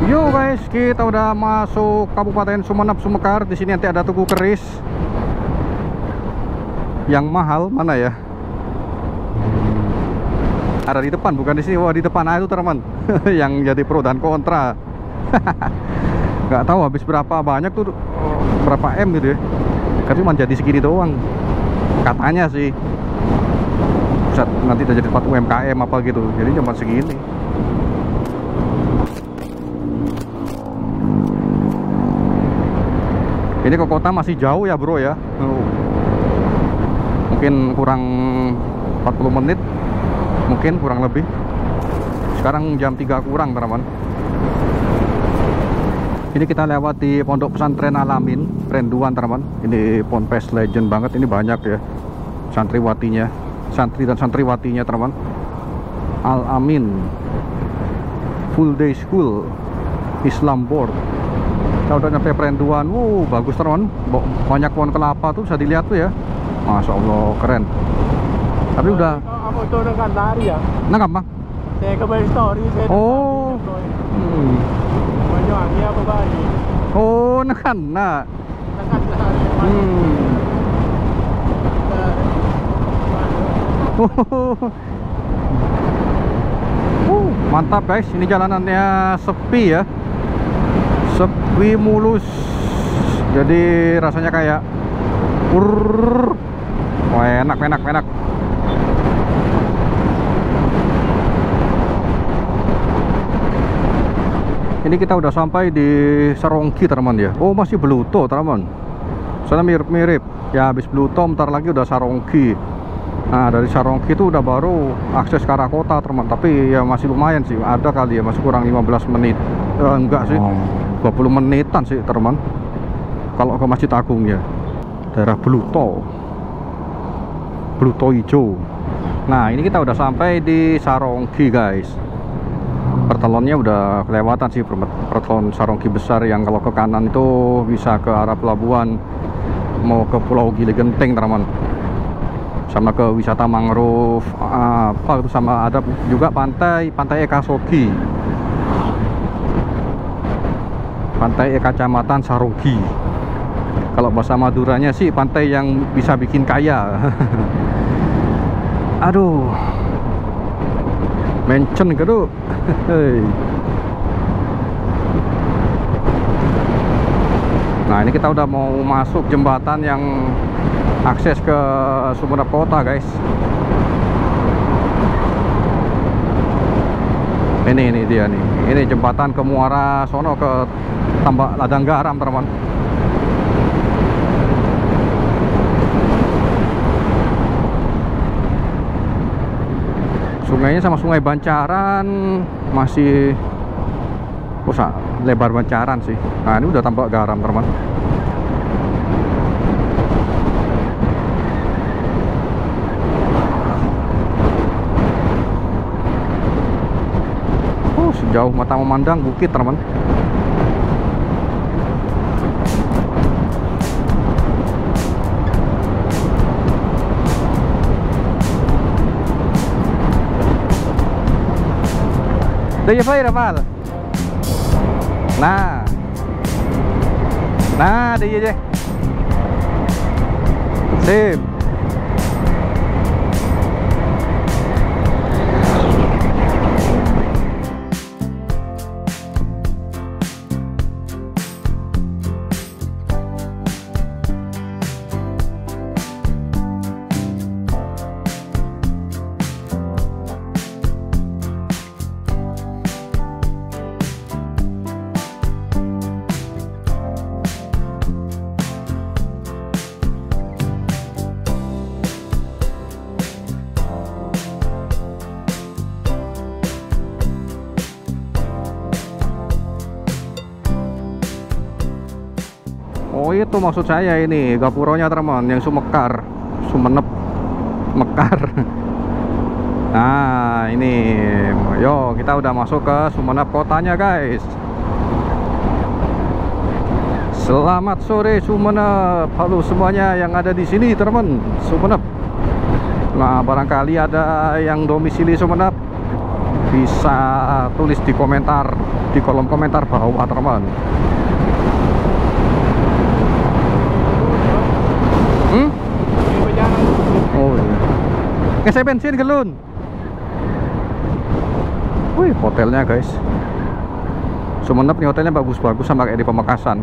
Yo guys, kita udah masuk Kabupaten Sumeneb Sumekar. Di sini nanti ada tugu keris. Yang mahal mana ya? Ada di depan, bukan di sini. Wah, di depan itu, teman. Yang jadi pro dan kontra. Nggak tahu habis berapa banyak tuh, berapa M gitu ya. Kan cuma jadi segini doang. Katanya sih. Pusat nanti udah jadi 4 UMKM apa gitu. Jadi cuma segini. Ini ke kota masih jauh ya, bro ya. Mungkin kurang 40 menit. Mungkin kurang lebih. Sekarang jam 3 kurang, teman. Ini kita lewat di Pondok Pesantren Alamin Prenduan, teman. Ini Ponpes legend banget. Ini banyak ya santriwatinya, santri dan santriwatinya, teman. Al Amin Full Day School Islam Board. Kita udah nyampe Prenduan. Bagus, teman. Banyak pohon kelapa tuh, bisa dilihat tuh ya. Masya Allah, keren. Tapi udah. Aku itu dengan lari ya. Nangkap, Bang? Saya ke story. Oh. Banyuwangi apa Bali? Oh, nekan. Nah. Nekan lari. Mantap guys. Ini jalanannya sepi ya. Sepi mulus, jadi rasanya kayak enak. Ini kita udah sampai di Seronggi, teman ya. Oh, masih Bluto, teman. Soalnya mirip-mirip ya. Habis Bluto, bentar lagi udah Seronggi. Nah, dari Sarongki itu udah baru akses ke arah kota, teman. Tapi ya masih lumayan sih, ada kali ya, masih kurang 15 menit. Enggak sih, 20 menitan sih, teman. Kalau ke Masjid Agung ya, daerah Bluto hijau. Nah, ini kita udah sampai di Sarongki, guys. Pertelonnya udah kelewatan sih, pertelon Sarongki besar yang kalau ke kanan itu bisa ke arah pelabuhan mau ke Pulau Gili Genteng, teman. Sama ke wisata mangrove apa itu, sama ada juga pantai Ekasogi, pantai Kecamatan Sarongki. Kalau bahasa Maduranya sih pantai yang bisa bikin kaya. Aduh, mention gitu. Nah, ini kita udah mau masuk jembatan yang akses ke Sumenep kota, guys. Ini dia nih. Ini jembatan ke Muara sono, ke Tambak Ladang Garam, teman. Sungainya sama Sungai Bancaran masih lebar Bancaran sih. Nah, ini udah Tambak Garam, teman. Sejauh mata memandang bukit, teman. Udah fire Rafael. Nah dia aja. Sip. Oh, itu maksud saya ini gapuronya, teman, yang Sumekar, Sumenep, Mekar. Nah, ini yo kita udah masuk ke Sumenep kotanya, guys. Selamat sore Sumenep. Halo semuanya yang ada di sini, teman, Sumenep. Nah, barangkali ada yang domisili Sumenep, bisa tulis di komentar, di kolom komentar bawah, teman. Oh iya. Ngesek bensin gelun. Wih, hotelnya, guys. Sumenep nih hotelnya bagus-bagus, sama kayak di Pamekasan.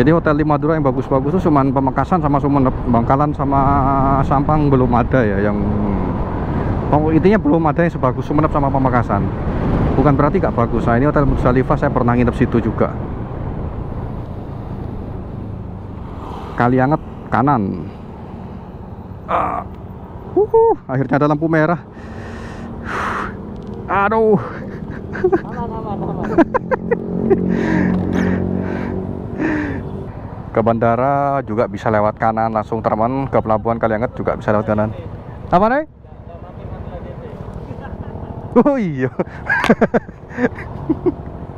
Jadi hotel di Madura yang bagus-bagus tuh cuman Pamekasan sama Sumenep. Bangkalan sama Sampang belum ada ya, yang intinya belum ada yang sebagus Sumenep sama Pamekasan. Bukan berarti gak bagus. Nah, ini hotel Musdalifah, saya pernah nginep situ juga. Kalianget kanan. Akhirnya ada lampu merah. Aduh. Aman. Ke bandara juga bisa lewat kanan langsung, teman. Ke pelabuhan Kalianget juga bisa lewat kanan. Apa nih? Oh iya.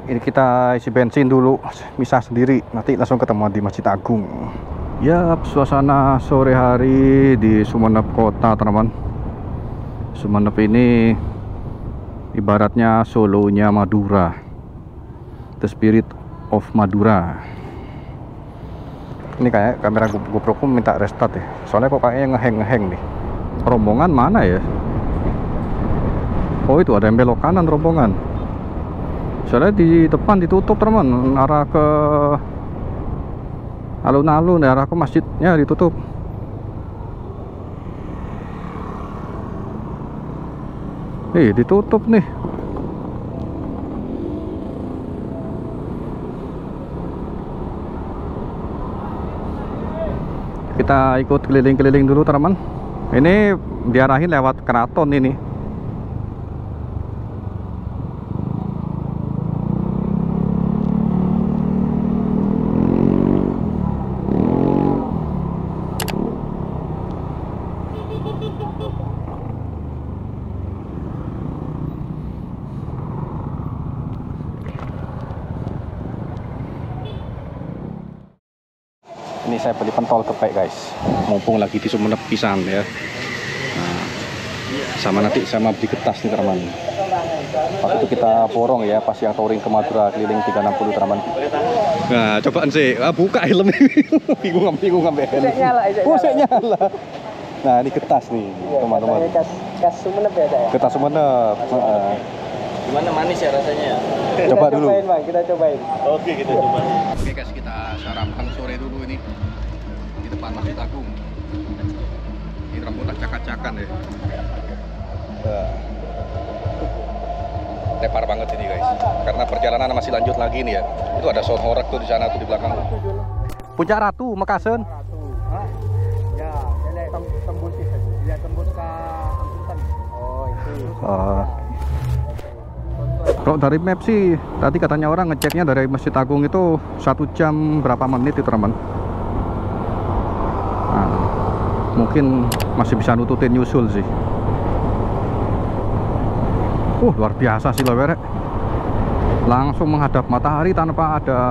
Ini kita isi bensin dulu, misah sendiri, nanti langsung ketemu di Masjid Agung. Ya, suasana sore hari di Sumenep kota, teman. Sumenep ini ibaratnya Solonya Madura, the spirit of Madura. Ini kayak kamera GoPro ku minta restart ya, soalnya kok kayaknya ngeheng nih. Rombongan mana ya? Oh, itu ada yang belok kanan rombongan. Soalnya di depan ditutup, teman, arah ke alun-alun, arah ke masjidnya ditutup. Ditutup nih. Kita ikut keliling-keliling dulu, teman. Ini diarahin lewat keraton ini. Ini saya beli pentol gepek guys, mumpung lagi di Sumenep pisan ya. Nah, sama nanti sama beli getas nih teman. Waktu itu kita borong ya pas yang touring ke Madura keliling 360 teman. Nah cobaan sih, buka helm. bingung ngambil. Saya nyala. Nah ini getas nih teman-teman. Kas Sumenep ya, Cak? Getas Sumenep. Gimana, manis ya rasanya? Coba dulu. Cobain, Bang. Kita cobain. Oke, kita cobain. Oke guys, kita sarapan sore dulu ini di depan Masjid Agung. Ini rambut acak-acakan ya. Tepar banget ini guys, karena perjalanan masih lanjut lagi nih ya. Itu ada sound horeg tuh di sana tuh di belakang. Puncak Ratu Mekasen. Ya, tembus itu. Dia tembus ke Angkutan. Oh, itu. Kalau dari map sih, tadi katanya orang ngeceknya dari Masjid Agung itu 1 jam berapa menit itu teman. Nah, mungkin masih bisa nututin nyusul sih. Luar biasa sih loh, Werek. Langsung menghadap matahari tanpa ada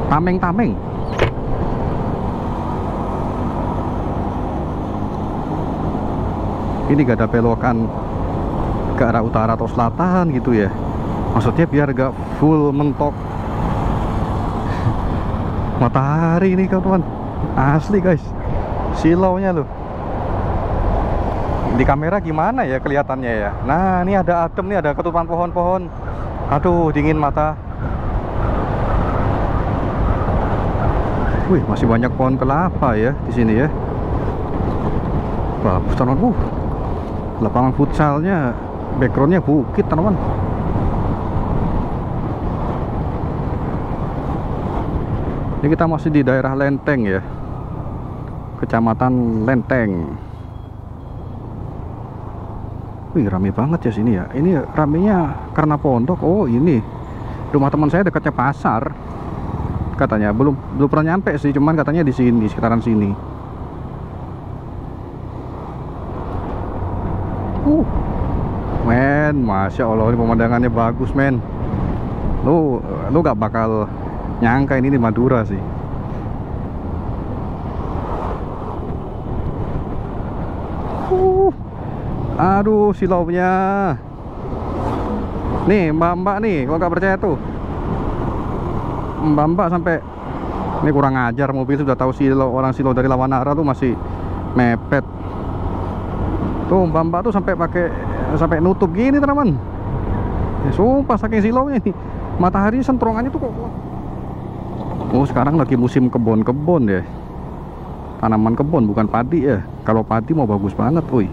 tameng-tameng. Ini gak ada belokan ke arah utara atau selatan gitu ya. Maksudnya biar gak full mentok matahari ini kawan. Asli guys, silaunya loh. Di kamera gimana ya kelihatannya ya. Nah ini ada adem nih, ada ketutupan pohon-pohon. Aduh dingin mata. Wih masih banyak pohon kelapa ya di sini ya. Bagus teman-teman. Lapangan futsalnya backgroundnya bukit teman-teman. Ini kita masih di daerah Lenteng ya, Kecamatan Lenteng. Wih rame banget ya sini ya. Ini ramenya karena pondok. Oh ini rumah teman saya dekatnya pasar. Katanya belum pernah nyampe sih, cuman katanya di sini, sekitaran sini. Men, masya Allah ini pemandangannya bagus men. Lu gak bakal nyangka ini di Madura sih. Aduh silaunya. Nih mbak-mbak nih, kalau nggak percaya tuh mbak-mbak sampai ini kurang ajar, mobil sudah tahu silau, orang silau dari Lawanara tuh masih mepet. Tuh mbak-mbak tuh sampai nutup gini teman-teman. Ya, sumpah saking silaunya nih. Matahari sentrongannya tuh kok. Oh sekarang lagi musim kebon-kebon ya. Tanaman kebon bukan padi ya. Kalau padi mau bagus banget, woi.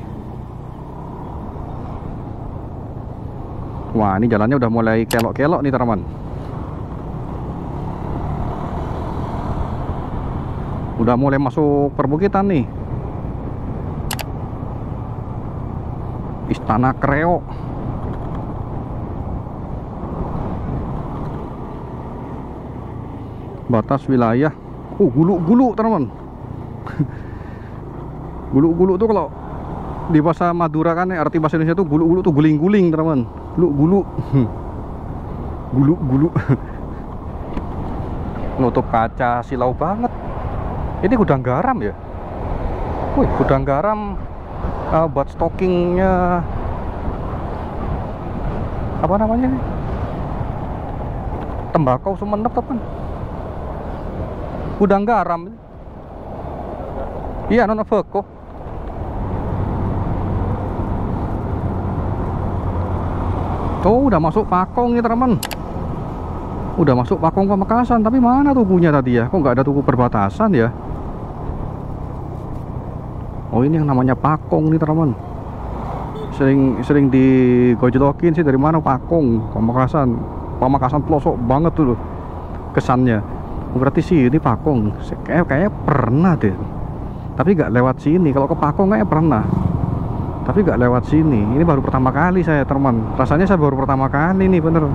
Wah ini jalannya udah mulai kelok-kelok nih teman-teman. Udah mulai masuk perbukitan nih. Istana Kreo. Batas wilayah. Gulu-gulu teman-teman. Gulu-gulu tuh kalau di bahasa Madura kan arti bahasa Indonesia tuh gulu-gulu tuh guling-guling teman-teman. Gulu-gulu. Gulu-gulu. Nutup kaca silau banget. Ini gudang garam ya. Wih, gudang garam buat stockingnya apa namanya nih? Tembakau Sumenep teman. Gudang garam. Iya, non kok. Oh, udah masuk Pakong nih teman. Udah masuk Pakong Pamekasan, tapi mana tukunya tadi ya? Kok nggak ada tuku perbatasan ya? Oh, ini yang namanya Pakong nih teman. Sering digojlokin sih, dari mana Pakong Pamekasan pelosok banget tuh loh kesannya. Berarti sih ini Pakong. Kayaknya pernah deh. tapi nggak lewat sini. Kalau ke Pakong kayaknya pernah, tapi nggak lewat sini. Ini baru pertama kali saya, teman. Rasanya saya baru pertama kali nih, bener.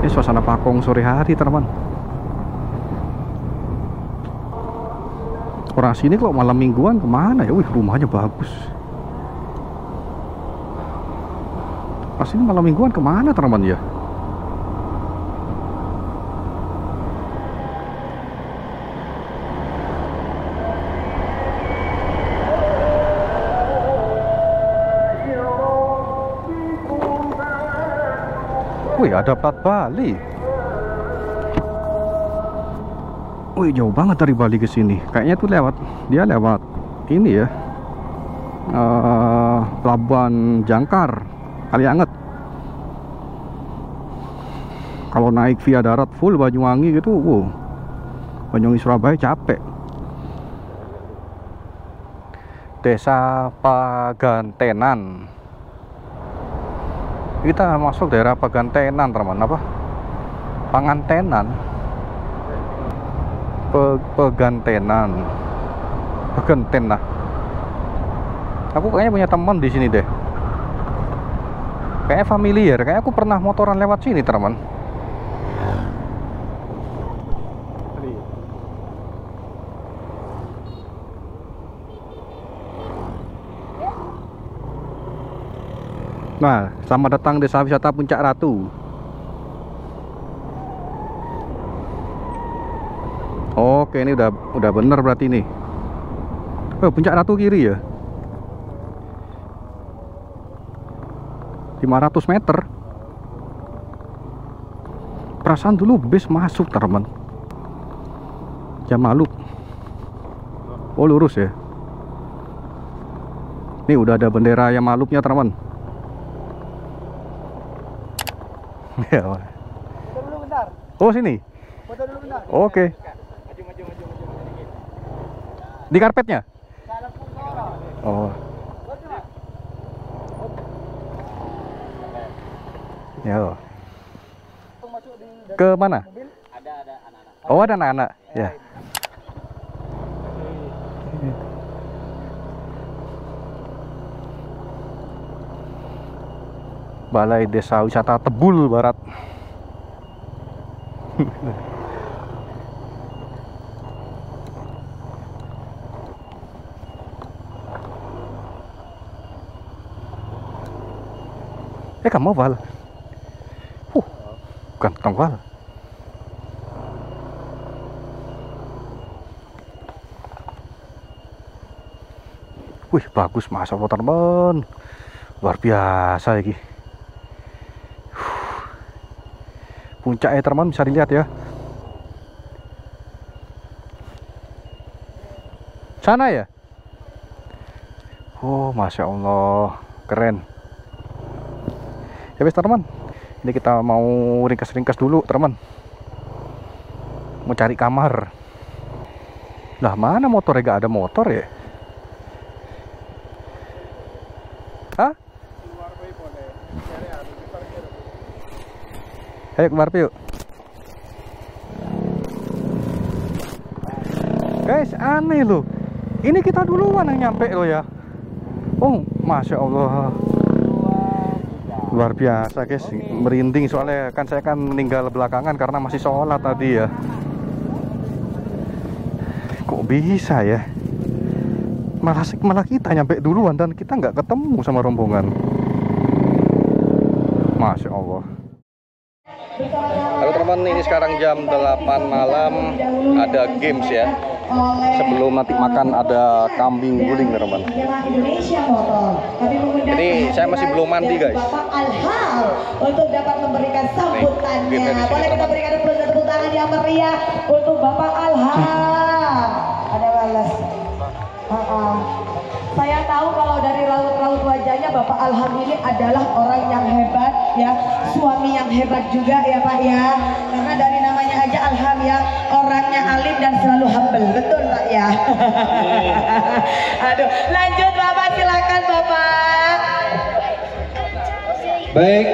Ini suasana Pakong sore hari, teman. Orang sini kalau malam mingguan kemana ya? Wih, rumahnya bagus. Pas ini malam mingguan kemana, teman ya? Wih, ada plat Bali. Wih, jauh banget dari Bali ke sini. Kayaknya tuh dia lewat ini ya, Pelabuhan Jangkar, Kalianget. Kalau naik via darat full Banyuwangi gitu, wow, Banyuwangi Surabaya capek. Desa Pagantenan. Kita masuk daerah Pagantenan, teman. Apa? Pangantenan. Pagantenan. Paganten lah. Aku kayaknya punya teman di sini deh. Kayaknya familiar. Kayaknya aku pernah motoran lewat sini, teman. Nah, selamat datang desa wisata Puncak Ratu. Oke, ini udah bener berarti nih. Oh, Puncak Ratu kiri ya. 500 meter. Perasaan dulu bis masuk, teman. Jamaluk. Oh, lurus ya. Nih udah ada bendera Yamaluknya, teman. Ya. Oh, sini. Oke. Di karpetnya? Oh. Ya. Ke mana? Ada anak-anak. Oh, ada anak-anak. Ya. Balai Desa Wisata Tebul Barat. Kamu Val. Ganteng Val. Wih, bagus masa teman. Luar biasa lagi. Puncaknya, teman, bisa dilihat ya. Sana ya? Oh, Masya Allah, keren. Ya wes, teman, ini kita mau ringkas-ringkas dulu, teman. Mau cari kamar. Lah, mana motornya? Gak ada motor ya? Hah? Ayo keluar yuk. Guys, aneh loh. Ini kita duluan yang nyampe loh ya. Oh, Masya Allah. Luar biasa guys, merinding soalnya kan saya kan meninggal belakangan karena masih sholat tadi ya. Kok bisa ya? Malah kita nyampe duluan dan kita nggak ketemu sama rombongan. Masya Allah. Halo teman, ini sekarang jam 8 malam, ada games ya. Sebelum nanti makan ada kambing guling, teman. Ini saya masih belum mandi guys. Untuk dapat memberikan sambutannya. Boleh kita berikan tepuk tangan yang meriah untuk Bapak Alham. Ada balas. Saya tahu kalau dari raut-raut wajahnya Bapak Alham ini adalah orang yang hebat ya, suami yang hebat juga ya Pak ya. Karena dari namanya aja Alham ya, orangnya alim dan selalu humble, betul Pak ya. Aduh, lanjut Bapak, silakan Bapak. Baik.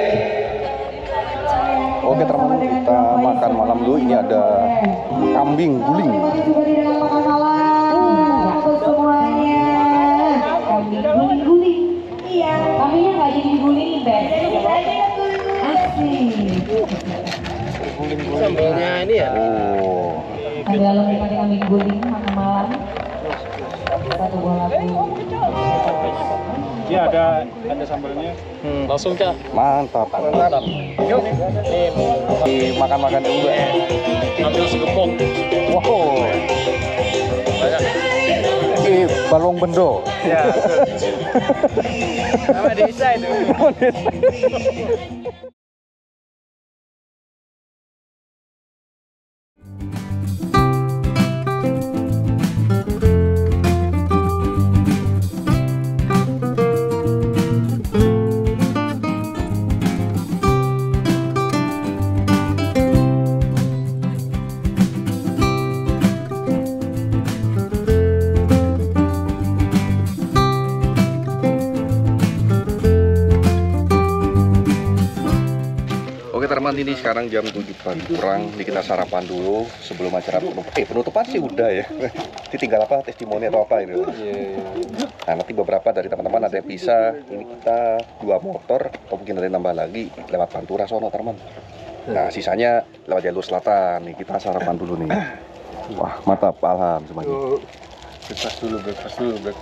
Oke teman, kita makan malam dulu. Ini ada kambing guling. Iya ada sambalnya. Langsung kah? Mantap. Mantap. Yuk. Nih, Makan-makan juga. ambil segepok. Wow. Banyak. Ini balong bendo. Ya. Nama desa itu. Oke teman, ini sekarang jam 7 pagi kurang. Ini kita sarapan dulu sebelum acara penutupan sih udah ya. Ini tinggal apa, testimoni atau apa ini. Nah nanti beberapa dari teman-teman ada yang bisa. Ini kita 2 motor, atau mungkin ada yang nambah lagi lewat Pantura sono teman. Nah sisanya lewat jalur selatan. Nih kita sarapan dulu nih. Wah mantap, alham semuanya.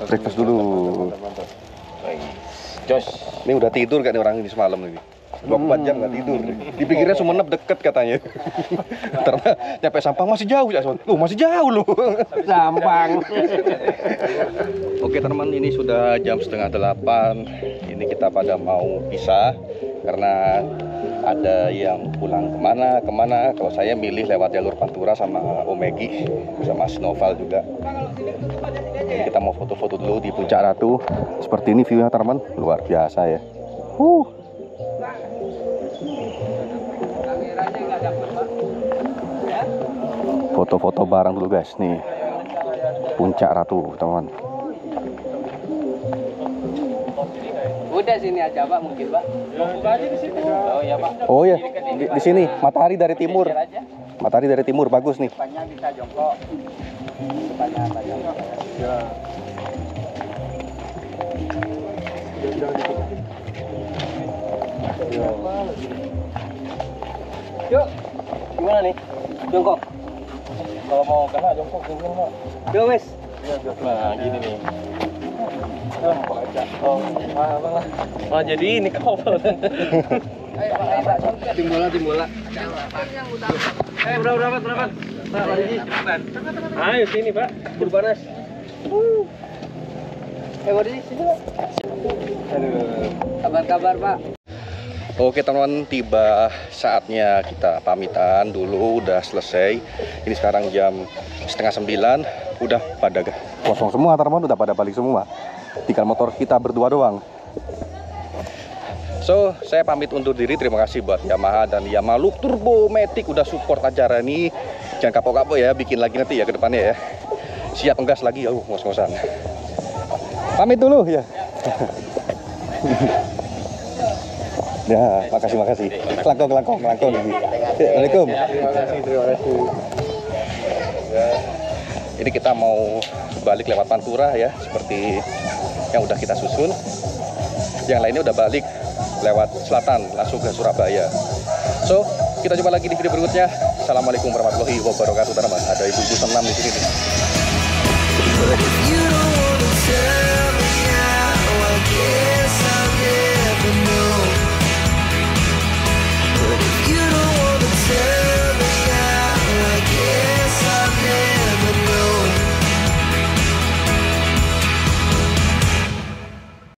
Breakfast dulu. Jos. Ini udah tidur kan orang ini semalam ini. 24 jam nggak tidur. Dipikirnya Sumenep deket katanya. Ternyata nyampe Sampang masih jauh ya, Son. Masih jauh lu. Sampang. Oke teman, ini sudah jam setengah 8. Ini kita pada mau pisah karena ada yang pulang kemana. Kalau saya milih lewat jalur Pantura sama Omegi sama Sinoval juga. Ini kita mau foto-foto dulu di Puncak Ratu. Seperti ini view-nya teman, luar biasa ya. Foto-foto bareng dulu guys, nih Puncak Ratu teman. Udah sini aja Pak mungkin Pak. Buka aja di situ. Oh ya Pak. Oh ya, di sini matahari dari timur. Matahari dari timur bagus nih. Depannya bisa jongkok. Depannya apa jongkok. Ya. Yuk, gimana nih? Jongkok. Kalau mau kena jongkok Pak. Yuk wes. Nah, gini nih. Oh, jadi ini kabel. Ayo Pak, tim bola. Berapa? Pak, lari cepetan. Ayo sini, Pak. Buru panas. Di sini Pak. Aduh. Kabar Pak. Oke teman-teman, tiba saatnya kita pamitan dulu, udah selesai. Ini sekarang jam setengah 9, udah pada kosong semua teman-teman, udah pada balik semua. Tinggal motor kita berdua doang. So, saya pamit undur diri. Terima kasih buat Yamaha dan Yamalup Turbo Matic udah support acara ini. Jangan kapok-kapok ya, bikin lagi nanti ya ke depannya ya. Siap ngegas lagi, ngos-ngosan. Pamit dulu ya. Ya, makasih. Kelangkong. Assalamualaikum. Terima kasih. Ini kita mau balik lewat Pantura ya, seperti yang udah kita susun. Yang lainnya udah balik lewat selatan, langsung ke Surabaya. So, kita jumpa lagi di video berikutnya. Assalamualaikum warahmatullahi wabarakatuh teman-teman. Ada ibu-ibu senam di sini.